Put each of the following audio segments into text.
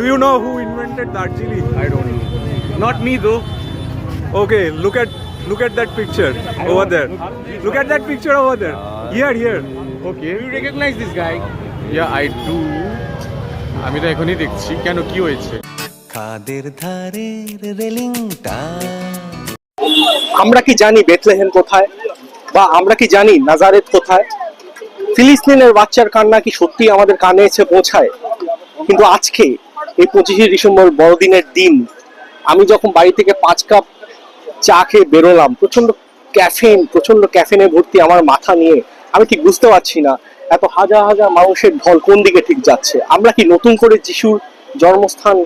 Do you know who invented Darjeeling? I don't know. Not me though. Okay, look at that picture over there. Look at that picture over there. Here. Okay. Do you recognize this guy? Yeah, I do. আমি তো এখনই দেখছি কেন কি হয়েছে খাদের ধারের রেলিংটা আমরা কি জানি বেথলেহেম কোথায়, বা আমরা কি জানি নাজারেত কোথায়? ফিলিস্তিনের বাচ্চার কান্না কি সত্যি আমাদের কানে এসে পৌঁছায়? কিন্তু আজকে এই 25শে ডিসেম্বর বড়দিনের দিন আমি যখন বাড়ি থেকে 5 কাপ চা খেয়ে বেরোলাম, প্রচন্ড ক্যাফেনে ভর্তি আমার মাথা নিয়ে, আমি ঠিক বুঝতে পারছি না এত হাজার হাজার মানুষের ঢল কোন দিকে ঠিক যাচ্ছে। আমরা কি নতুন করে যিশুর জন্মস্থান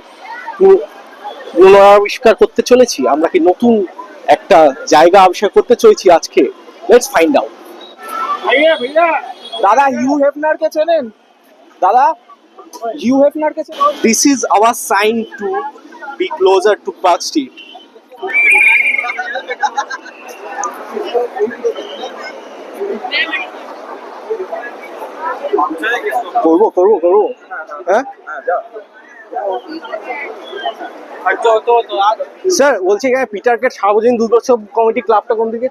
পুনরাবিষ্কার করতে চলেছি? আমরা কি নতুন একটা জায়গা আবিষ্কার করতে চলেছি আজকে? Let's find out. দাদা হিউ হেফনার কে চেনেন? দাদা হিউ হেফনার কে চেনেন? This is our sign to be closer to Park Street. করবো হ্যাঁ স্যার বলছি এখানে পিটার গেট সার্বজনীন দুর্গোৎসব কমিটি ক্লাবটা কোন দিকে?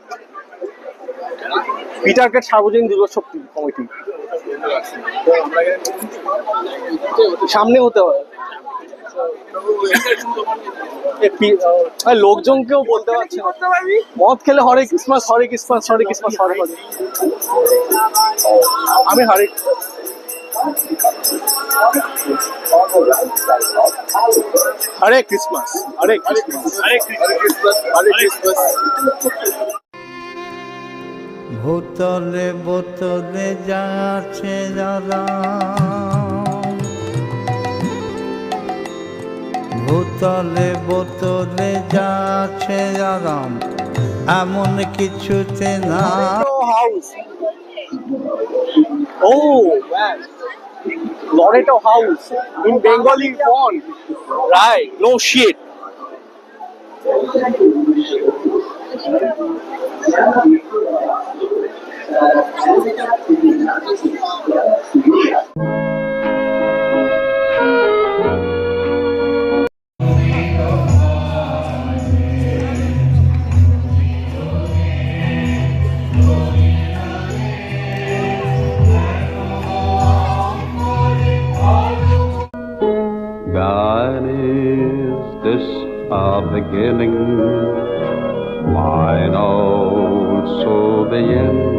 পিটার গেট সার্বজনীন দুর্গোৎসব কমিটি সামনে হতে হয়। লোকজনকেও বলতে পারছে না, মদ খেলে হরে ক্রিসমাস হরে ক্রিসমাস হরে ক্রিসমাস হরে হরে। আমি হরে হরে ক্রিসমাস হরে ক্রিসমাস হরে ক্রিসমাস হরে ক্রিসমাস। বোতলে বোতলে যাচ্ছে যারা, বোতলে বোতলে যাচ্ছে যারা, এমন কিছুতে না। Oh man, Loreto House in Bengali font, right? No shit. God, is this a beginning? Mine also the end.